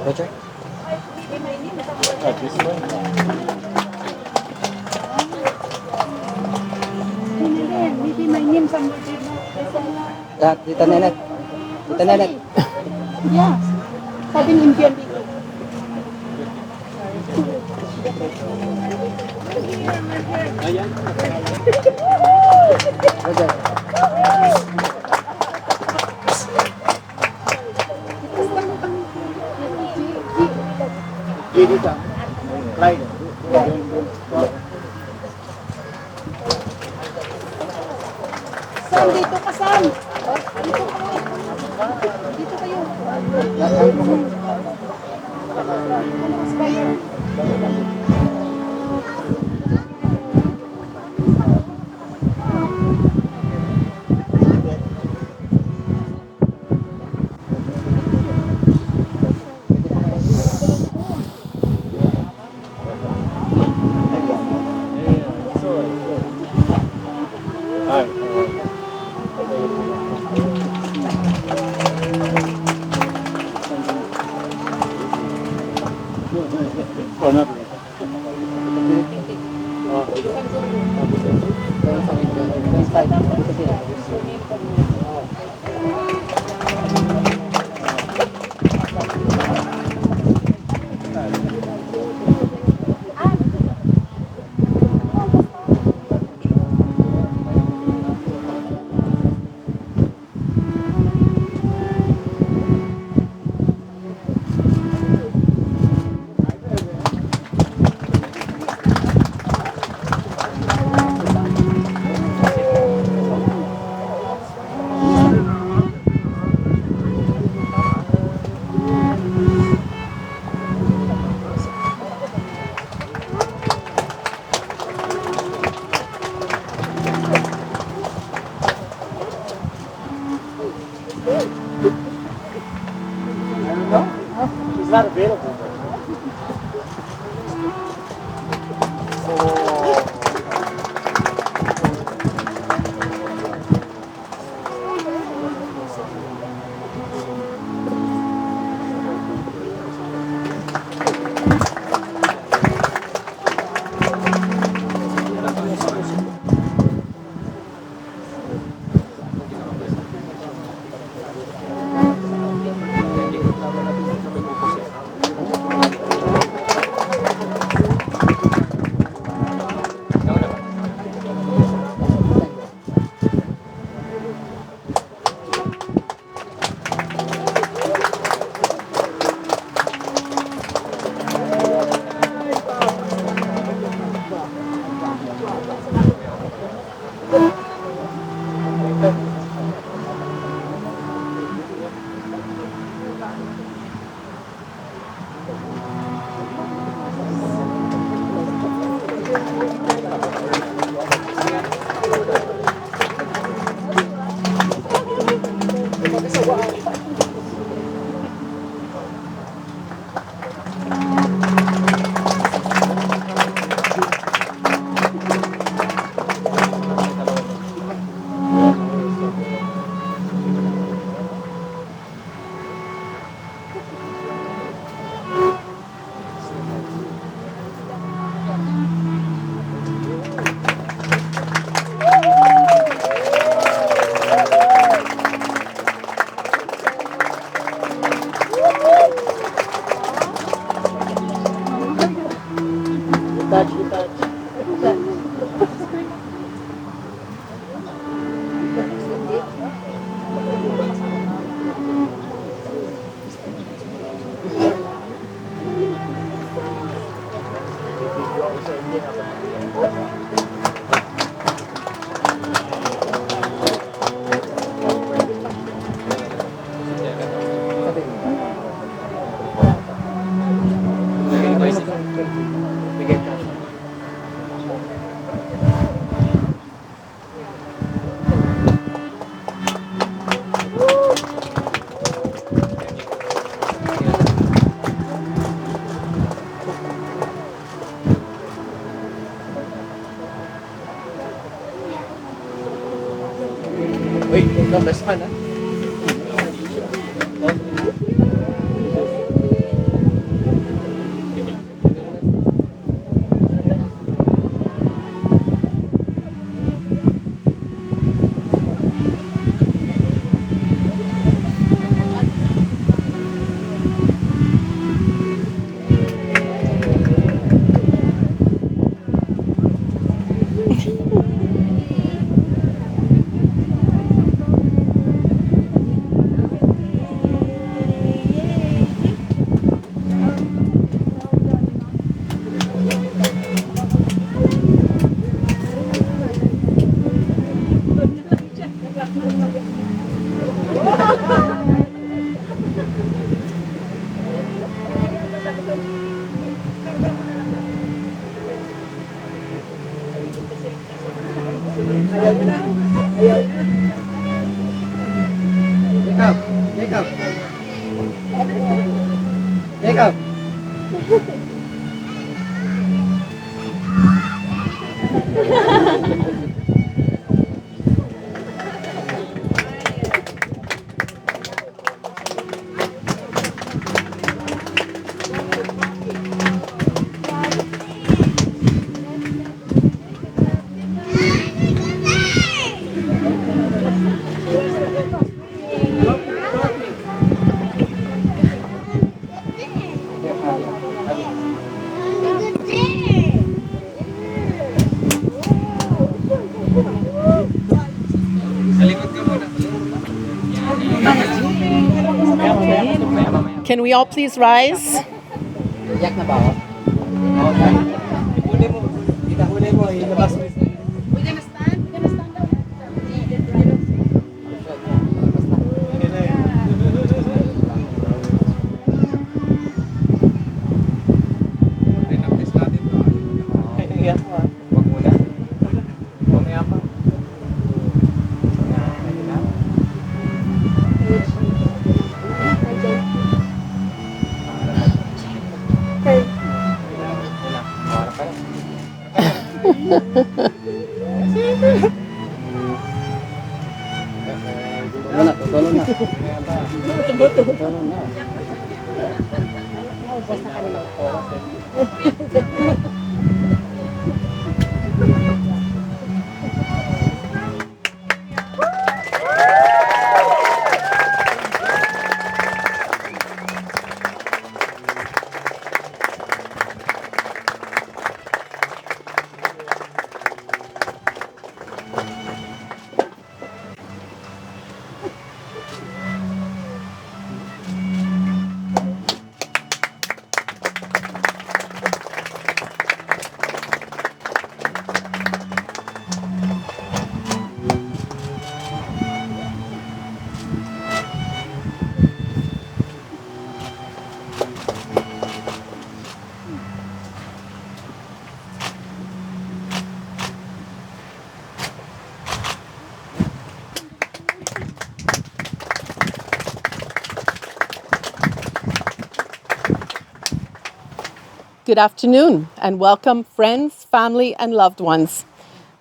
Roger? Maybe my name somewhere. Tita Nenet. Tita Nenet. Yeah. Sabi ni Indian people. Roger. Sam, dito ka, Sam. Dito ka. Dito kayo. Mas bayan. Not available. Wait, no, best man, ha? Jacob! Jacob! Jacob! Can we all please rise? Yak na ba ako? Huli mo. Huli mo. Ilabas mo. We're gonna stand. We're gonna stand up. Tulong na. Tulong na. Tulong na. Good afternoon, and welcome friends, family, and loved ones.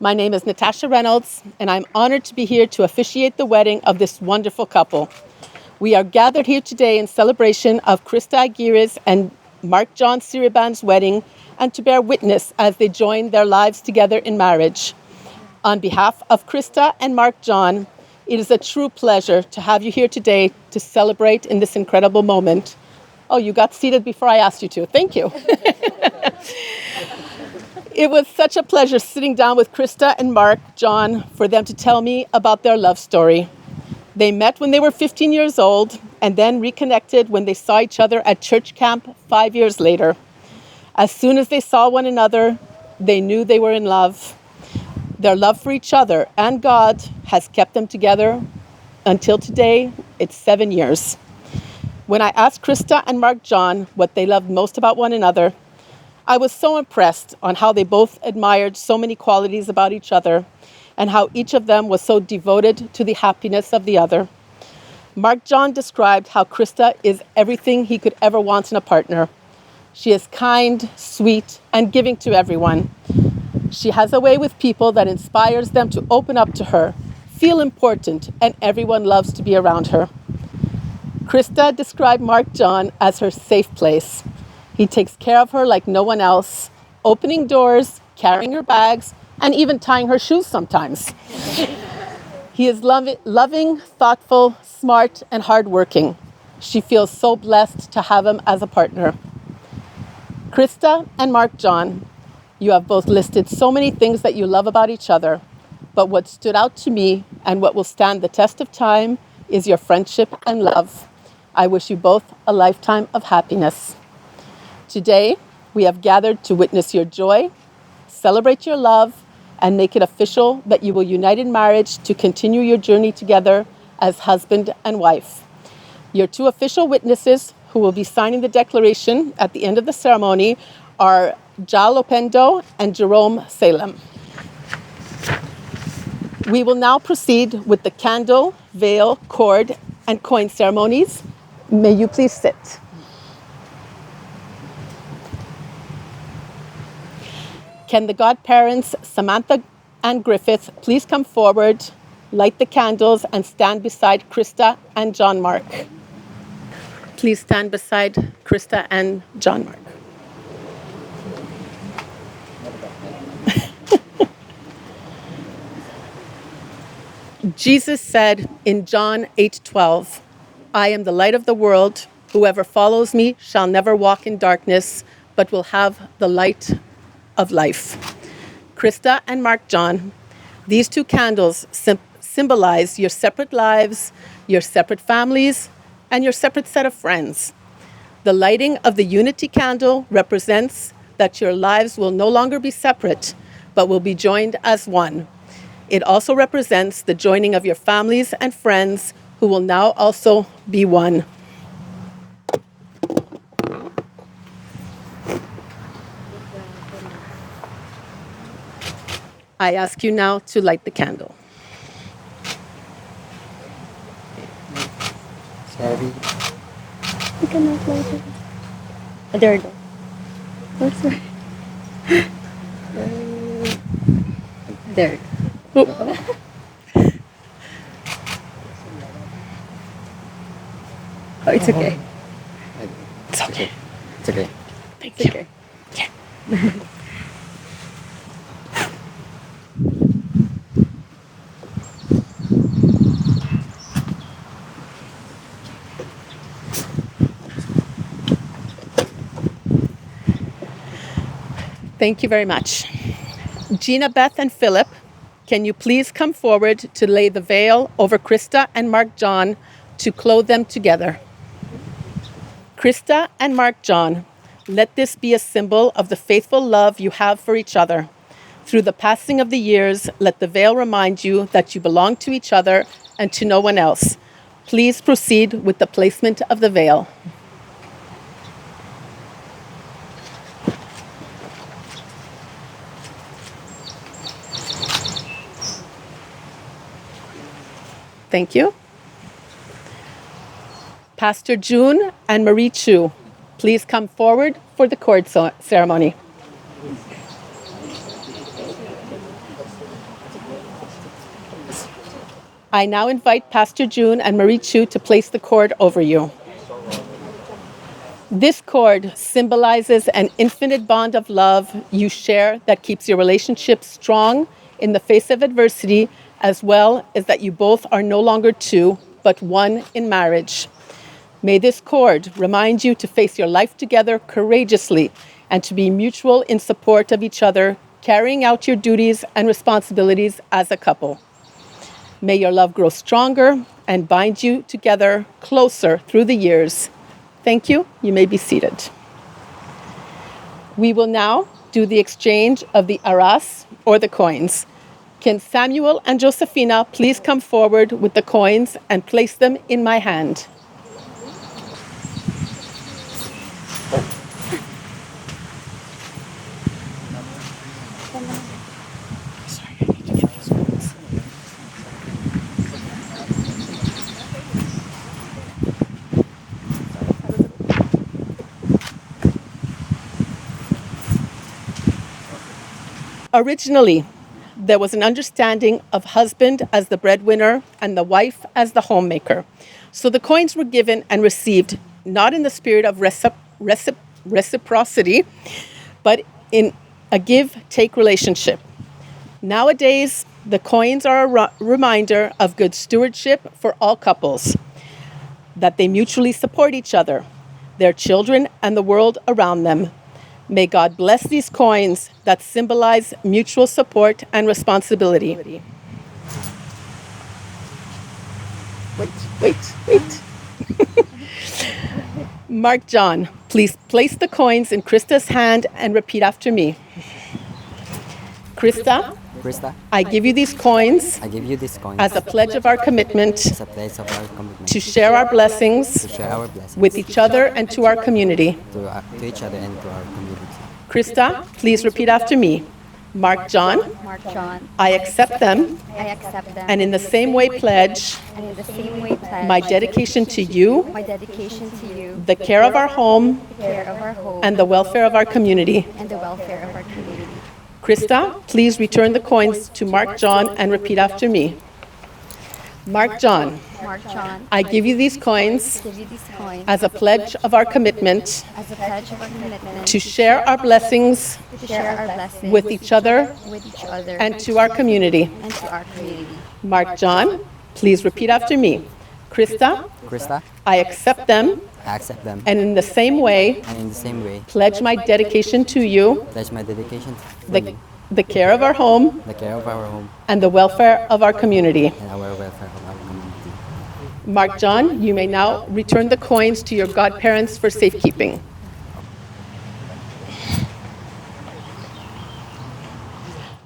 My name is Natasha Reynolds, and I'm honored to be here to officiate the wedding of this wonderful couple. We are gathered here today in celebration of Krista Aguirre's and Mark John Siriban's wedding, and to bear witness as they join their lives together in marriage. On behalf of Krista and Mark John, it is a true pleasure to have you here today to celebrate in this incredible moment. Oh, you got seated before I asked you to. Thank you. It was such a pleasure sitting down with Krista and Mark John for them to tell me about their love story. They met when they were 15 years old and then reconnected when they saw each other at church camp 5 years later. As soon as they saw one another, they knew they were in love. Their love for each other and God has kept them together until today. It's 7 years. When I asked Krista and Mark John what they loved most about one another, I was so impressed on how they both admired so many qualities about each other and how each of them was so devoted to the happiness of the other. Mark John described how Krista is everything he could ever want in a partner. She is kind, sweet, and giving to everyone. She has a way with people that inspires them to open up to her, feel important, and everyone loves to be around her. Krista described Mark John as her safe place. He takes care of her like no one else, opening doors, carrying her bags, and even tying her shoes sometimes. He is loving, thoughtful, smart, and hardworking. She feels so blessed to have him as a partner. Krista and Mark John, you have both listed so many things that you love about each other, but what stood out to me and what will stand the test of time is your friendship and love. I wish you both a lifetime of happiness. Today, we have gathered to witness your joy, celebrate your love, and make it official that you will unite in marriage to continue your journey together as husband and wife. Your two official witnesses who will be signing the declaration at the end of the ceremony are Jal Opendo and Jerome Salem. We will now proceed with the candle, veil, cord, and coin ceremonies. May you please sit. Can the godparents, Samantha and Griffith, please come forward, light the candles, and stand beside Krista and John Mark? Please stand beside Krista and John Mark. Jesus said in John 8:12, I am the light of the world. Whoever follows me shall never walk in darkness, but will have the light of life. Krista and Mark John, these two candles symbolize your separate lives, your separate families, and your separate set of friends. The lighting of the unity candle represents that your lives will no longer be separate, but will be joined as one. It also represents the joining of your families and friends who will now also be one. I ask you now to light the candle. Sorry. You cannot light it. There you go. What's that? There. Oh. Oh, it's okay. It's okay. It's okay. Thank It's you. okay. Yeah. Thank you very much. Gina, Beth, and Philip, can you please come forward to lay the veil over Krista and Mark John to clothe them together? Krista and Mark John, let this be a symbol of the faithful love you have for each other. Through the passing of the years, let the veil remind you that you belong to each other and to no one else. Please proceed with the placement of the veil. Thank you. Pastor June and Marie Chu, please come forward for the cord ceremony. I now invite Pastor June and Marie Chu to place the cord over you. This cord symbolizes an infinite bond of love you share that keeps your relationship strong in the face of adversity, as well as that you both are no longer two, but one in marriage. May this cord remind you to face your life together courageously and to be mutual in support of each other, carrying out your duties and responsibilities as a couple. May your love grow stronger and bind you together closer through the years. Thank you. You may be seated. We will now do the exchange of the aras, or the coins. Can Samuel and Josefina please come forward with the coins and place them in my hand? Originally, there was an understanding of husband as the breadwinner and the wife as the homemaker. So the coins were given and received not in the spirit of reciprocity, but in a give-take relationship. Nowadays, the coins are a reminder of good stewardship for all couples, that they mutually support each other, their children, and the world around them. May God bless these coins that symbolize mutual support and responsibility. Wait. Mark John, please place the coins in Krista's hand and repeat after me. Krista, I give you these coins as a pledge of our commitment to share our blessings with each other and to our community. Krista, please repeat after me. Mark John, I accept them and in the same way pledge my dedication to you, the care of our home, and the welfare of our community. Krista, please return the coins to Mark John and repeat after me. Mark John, I give you these coins as a pledge of our commitment to share our blessings with each other and to our community. Mark John, please repeat after me. Krista, I accept them and in the same way pledge my dedication to you, the care of our home, and the welfare of our community. Mark John, you may now return the coins to your godparents for safekeeping.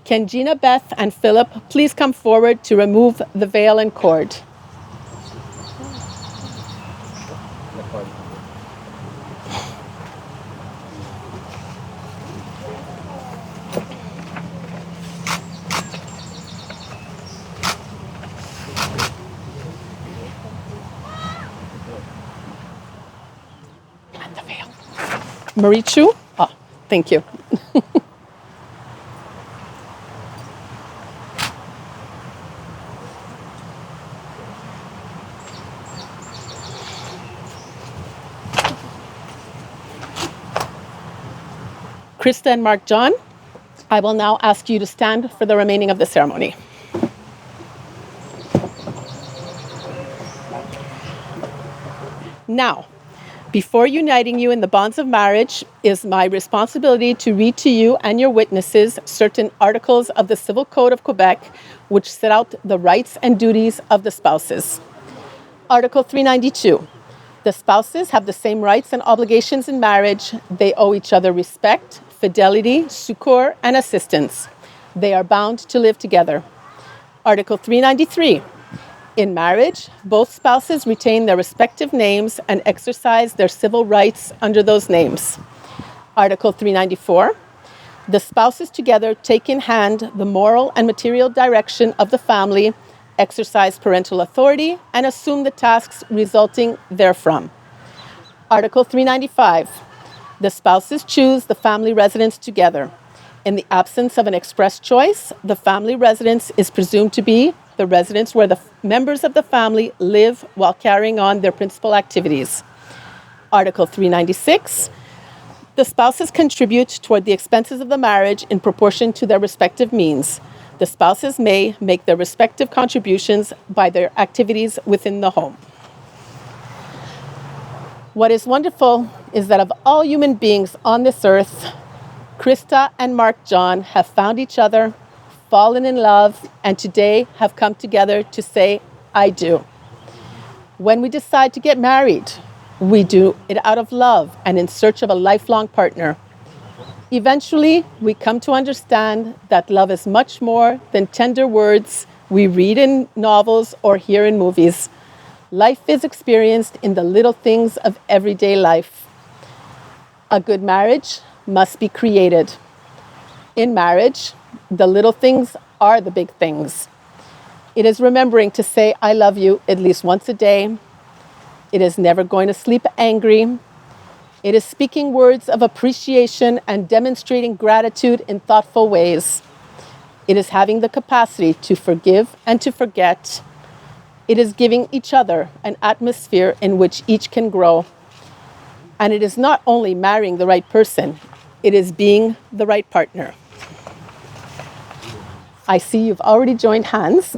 Can Gina, Beth, and Philip please come forward to remove the veil and cord? Marie Chu? Oh, thank you. Krista and Mark John, I will now ask you to stand for the remaining of the ceremony. Now, before uniting you in the bonds of marriage, it is my responsibility to read to you and your witnesses certain articles of the Civil Code of Quebec, which set out the rights and duties of the spouses. Article 392. The spouses have the same rights and obligations in marriage. They owe each other respect, fidelity, succor, and assistance. They are bound to live together. Article 393. In marriage, both spouses retain their respective names and exercise their civil rights under those names. Article 394. The spouses together take in hand the moral and material direction of the family, exercise parental authority, and assume the tasks resulting therefrom. Article 395. The spouses choose the family residence together. In the absence of an express choice, the family residence is presumed to be the residence where the members of the family live while carrying on their principal activities. Article 396, the spouses contribute toward the expenses of the marriage in proportion to their respective means. The spouses may make their respective contributions by their activities within the home. What is wonderful is that of all human beings on this earth, Krista and Mark John have found each other, fallen in love, and today have come together to say, I do. When we decide to get married, we do it out of love and in search of a lifelong partner. Eventually, we come to understand that love is much more than tender words we read in novels or hear in movies. Life is experienced in the little things of everyday life. A good marriage must be created. In marriage, the little things are the big things. It is remembering to say, I love you at least once a day. It is never going to sleep angry. It is speaking words of appreciation and demonstrating gratitude in thoughtful ways. It is having the capacity to forgive and to forget. It is giving each other an atmosphere in which each can grow. And it is not only marrying the right person, it is being the right partner. I see you've already joined hands.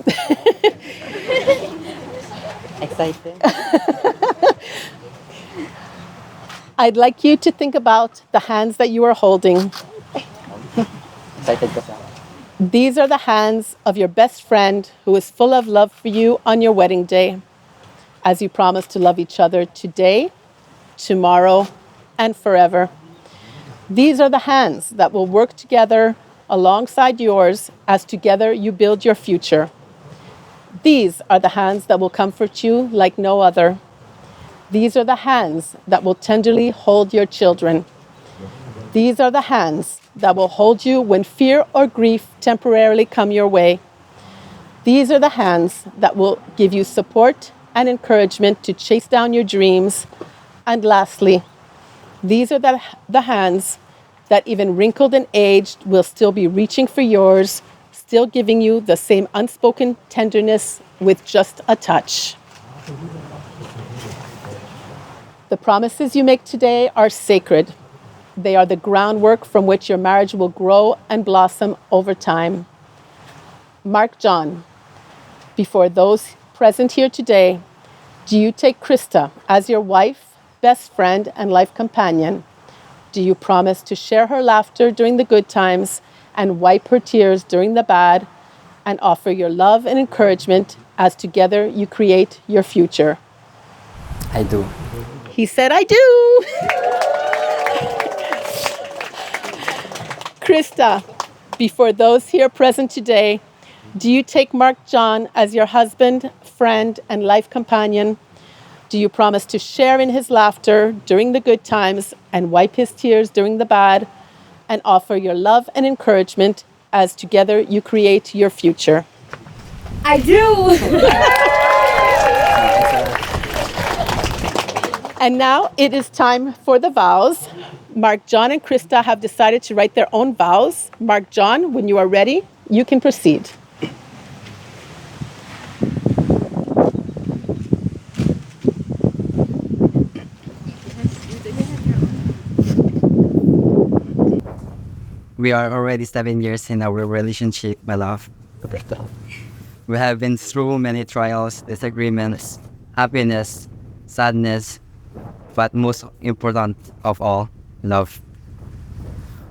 Excited? I'd like you to think about the hands that you are holding. Excited ka sa These are the hands of your best friend who is full of love for you on your wedding day, as you promise to love each other today, tomorrow, and forever. These are the hands that will work together alongside yours as together you build your future. These are the hands that will comfort you like no other. These are the hands that will tenderly hold your children. These are the hands that will hold you when fear or grief temporarily come your way. These are the hands that will give you support and encouragement to chase down your dreams. And lastly, these are the hands that even wrinkled and aged will still be reaching for yours, still giving you the same unspoken tenderness with just a touch. The promises you make today are sacred. They are the groundwork from which your marriage will grow and blossom over time. Mark John, before those present here today, do you take Krista as your wife, best friend, and life companion? Do you promise to share her laughter during the good times and wipe her tears during the bad, and offer your love and encouragement as together you create your future? I do. He said, I do. Krista, before those here present today, do you take Mark John as your husband, friend, and life companion? Do you promise to share in his laughter during the good times and wipe his tears during the bad, and offer your love and encouragement as together you create your future? I do. And now it is time for the vows. Mark John and Krista have decided to write their own vows. Mark John, when you are ready, you can proceed. We are already 7 years in our relationship, my love. We have been through many trials, disagreements, happiness, sadness, but most important of all, love.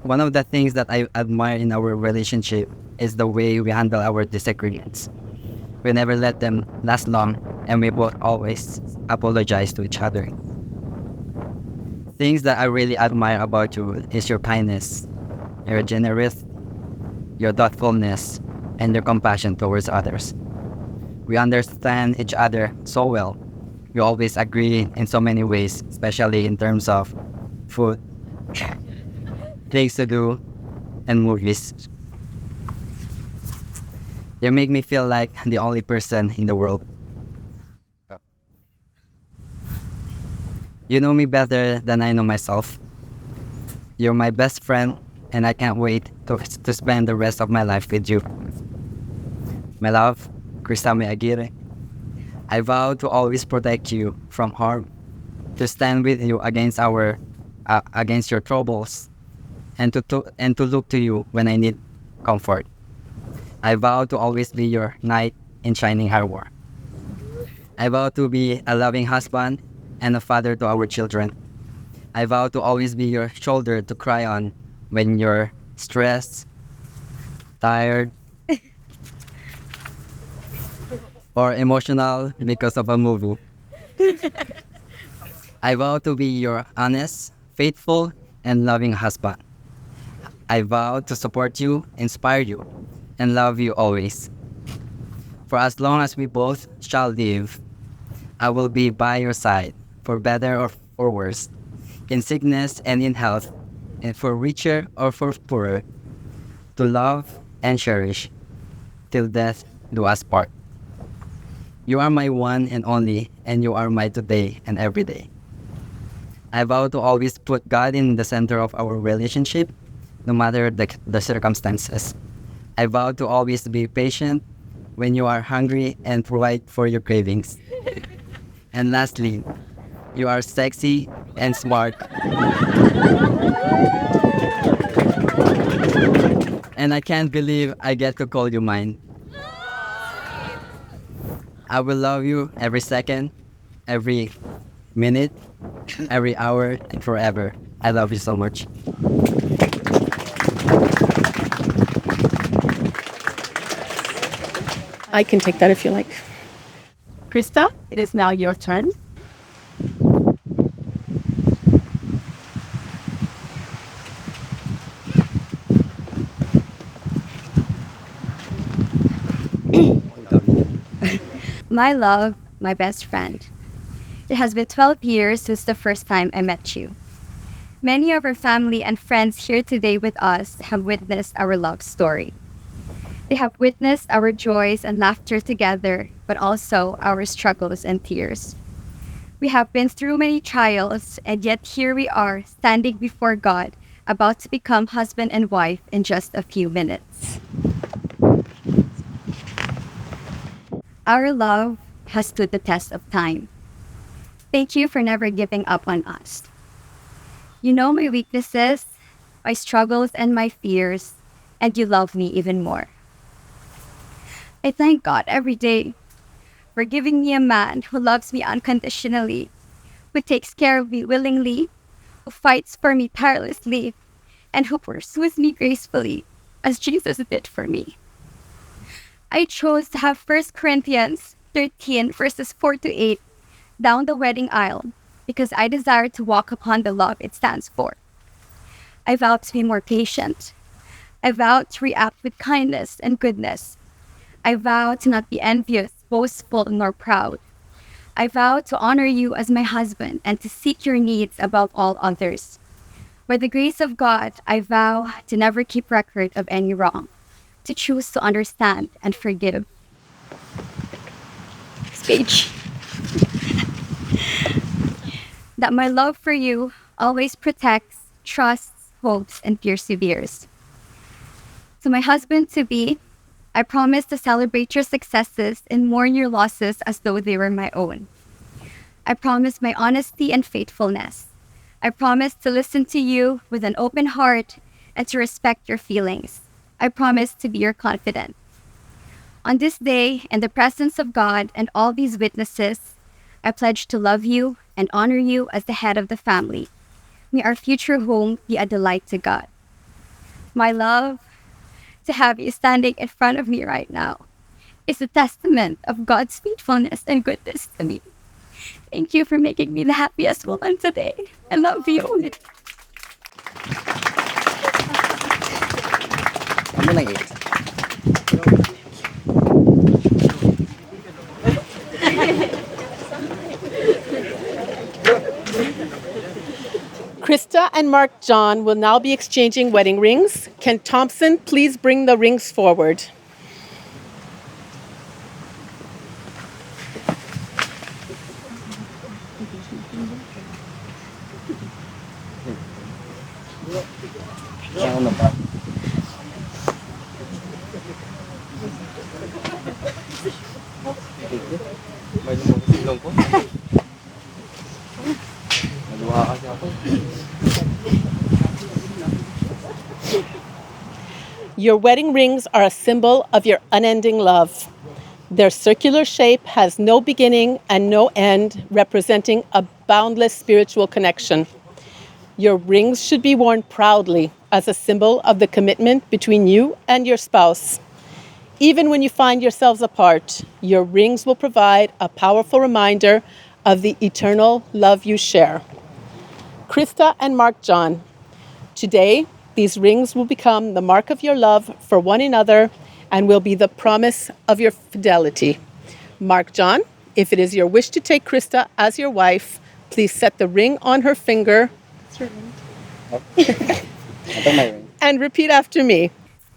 One of the things that I admire in our relationship is the way we handle our disagreements. We never let them last long, and we both always apologize to each other. Things that I really admire about you is your kindness, your generosity, your thoughtfulness, and your compassion towards others. We understand each other so well. We always agree in so many ways, especially in terms of food, things to do, and movies. You make me feel like the only person in the world. You know me better than I know myself. You're my best friend, and I can't wait to spend the rest of my life with you. My love, Krista me Aguirre. I vow to always protect you from harm, to stand with you against your troubles, and to look to you when I need comfort. I vow to always be your knight in shining armor. I vow to be a loving husband and a father to our children. I vow to always be your shoulder to cry on when you're stressed, tired, or emotional because of a movie. I vow to be your honest, faithful, and loving husband. I vow to support you, inspire you, and love you always. For as long as we both shall live, I will be by your side, for better or for worse, in sickness and in health, and for richer or for poorer, to love and cherish, till death do us part. You are my one and only, and you are my today and every day. I vow to always put God in the center of our relationship, no matter the circumstances. I vow to always be patient when you are hungry and provide for your cravings. And lastly, you are sexy and smart. And I can't believe I get to call you mine. I will love you every second, every minute, every hour, and forever. I love you so much. I can take that if you like. Krista, it is now your turn. My love, my best friend. It has been 12 years since the first time I met you. Many of our family and friends here today with us have witnessed our love story. They have witnessed our joys and laughter together, but also our struggles and tears. We have been through many trials, and yet here we are, standing before God, about to become husband and wife in just a few minutes. Our love has stood the test of time. Thank you for never giving up on us. You know my weaknesses, my struggles, and my fears, and you love me even more. I thank God every day for giving me a man who loves me unconditionally, who takes care of me willingly, who fights for me tirelessly, and who pursues me gracefully, as Jesus did for me. I chose to have 1 Corinthians 13 verses 4 to 8 down the wedding aisle because I desire to walk upon the love it stands for. I vow to be more patient. I vow to react with kindness and goodness. I vow to not be envious, boastful, nor proud. I vow to honor you as my husband and to seek your needs above all others. By the grace of God, I vow to never keep record of any wrong, to choose to understand and forgive. Speech. That my love for you always protects, trusts, hopes, and perseveres. To my husband-to-be, I promise to celebrate your successes and mourn your losses as though they were my own. I promise my honesty and faithfulness. I promise to listen to you with an open heart and to respect your feelings. I promise to be your confidant. On this day, in the presence of God and all these witnesses, I pledge to love you and honor you as the head of the family. May our future home be a delight to God. My love, to have you standing in front of me right now is a testament of God's faithfulness and goodness to me. Thank you for making me the happiest woman today. I love you. Ano lang eh? Krista and Mark John will now be exchanging wedding rings. Can Thompson please bring the rings forward? Yeah. Ilong ko. Naluha kasi ako. Your wedding rings are a symbol of your unending love. Their circular shape has no beginning and no end, representing a boundless spiritual connection. Your rings should be worn proudly as a symbol of the commitment between you and your spouse. Even when you find yourselves apart, your rings will provide a powerful reminder of the eternal love you share. Krista and Mark John, today, these rings will become the mark of your love for one another and will be the promise of your fidelity. Mark John, if it is your wish to take Krista as your wife, please set the ring on her finger Ito may ring. and repeat after me.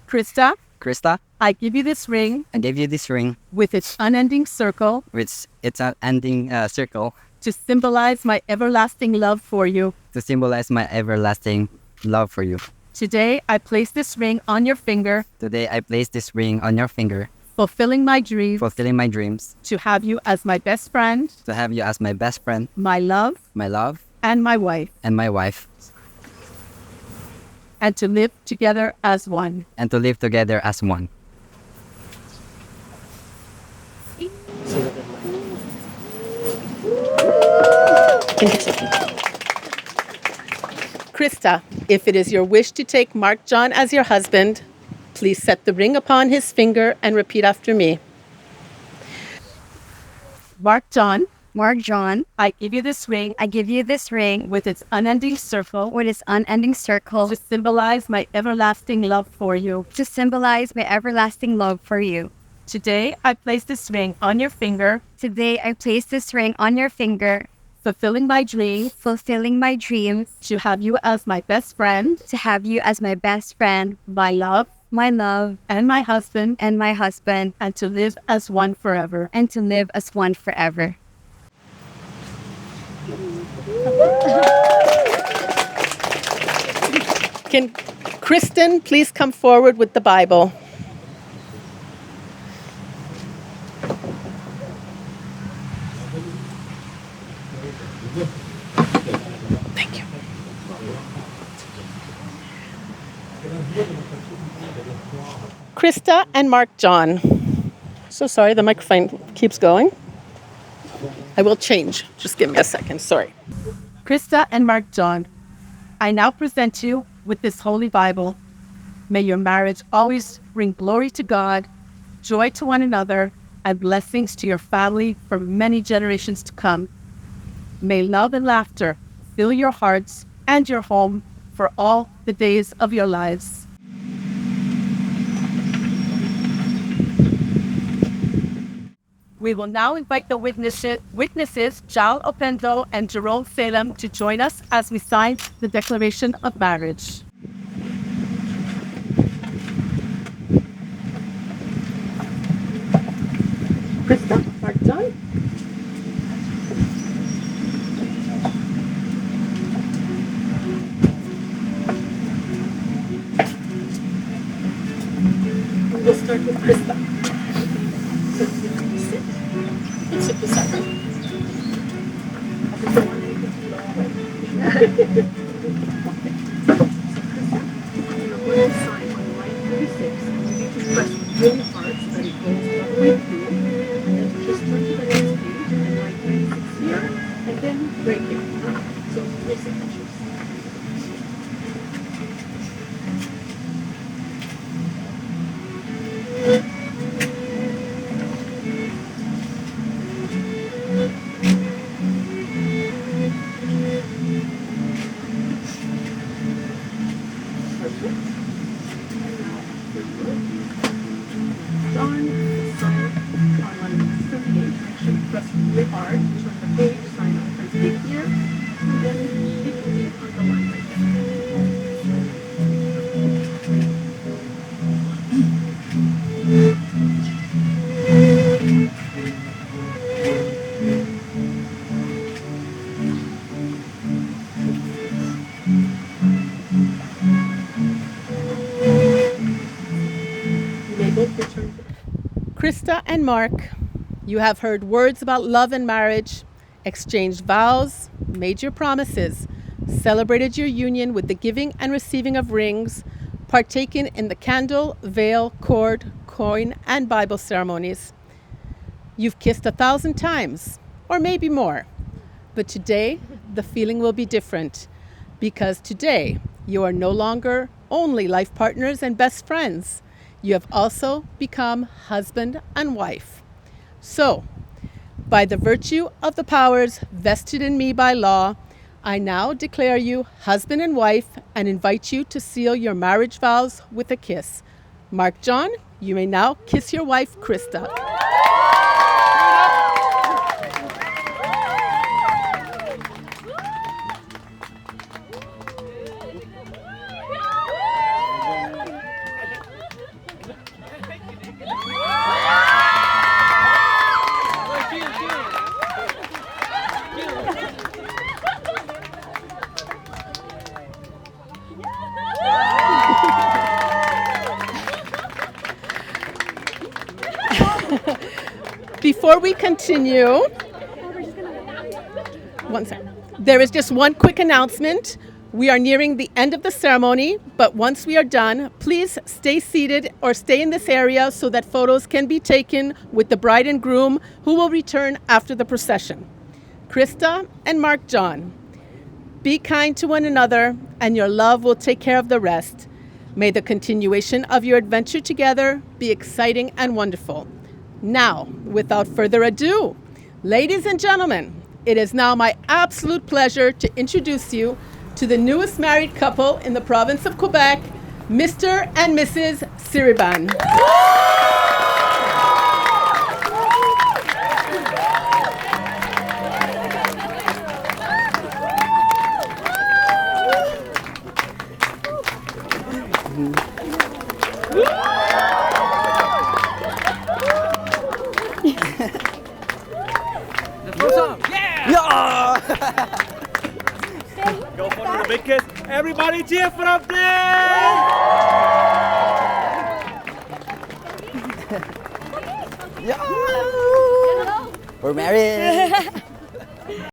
Krista, Krista, I give you this ring I gave you this ring, with its unending circle which it's an ending circle to symbolize my everlasting love for you. to symbolize my everlasting love for you. Today, I place this ring on your finger, Today, I place this ring on your finger, fulfilling my dream fulfilling my dreams to have you as my best friend, to have you as my best friend, my love, my love, and my wife, and my wife, and to live together as one. and to live together as one. Krista, if it is your wish to take Mark John as your husband, please set the ring upon his finger and repeat after me. Mark John, Mark John, I give you this ring I give you this ring with its unending circle with its unending circle to symbolize my everlasting love for you. to symbolize my everlasting love for you. Today, I place this ring on your finger, Today, I place this ring on your finger, fulfilling my dream fulfilling my dreams to have you as my best friend, to have you as my best friend, my love, my love, and my husband, and my husband, and to live as one forever. and to live as one forever. Can Kristen please come forward with the Bible? Thank you. Krista and Mark John. So sorry, the microphone keeps going. I will change. Just give me a second. Sorry. Krista and Mark John, I now present you with this Holy Bible. May your marriage always bring glory to God, joy to one another, and blessings to your family for many generations to come. May love and laughter fill your hearts and your home for all the days of your lives. We will now invite the witnesses Jal Opendo and Jerome Salem, to join us as we sign the Declaration of Marriage. Krista, Mark John. We'll start with Krista. Sit beside me. Sign on line 36. You need to press really hard so that it goes all the way through. And then just turn to the next page and line 36 here. And then right here. So 3 signatures. Done. Sign on line 38. Actually press really hard. Turn the page. Sign on the page here. And then it will be on the line right there. You may both return to Krista and Mark, You have heard words about love and marriage, exchanged vows, made your promises, celebrated your union with the giving and receiving of rings, partaken in the candle, veil, cord, coin, and Bible ceremonies. You've kissed 1,000 times, or maybe more. But today, the feeling will be different, because today, you are no longer only life partners and best friends. You have also become husband and wife. So, by the virtue of the powers vested in me by law, I now declare you husband and wife and invite you to seal your marriage vows with a kiss. Mark John, you may now kiss your wife, Krista. Before we continue, there is just one quick announcement. We are nearing the end of the ceremony, but once we are done, please stay seated or stay in this area so that photos can be taken with the bride and groom who will return after the procession. Krista and Mark John, be kind to one another and your love will take care of the rest. May the continuation of your adventure together be exciting and wonderful. Now, without further ado, ladies and gentlemen, it is now my absolute pleasure to introduce you to the newest married couple in the province of Quebec, Mr. and Mrs. Siriban. Go for the big kiss. Everybody cheer for them, please! We're married.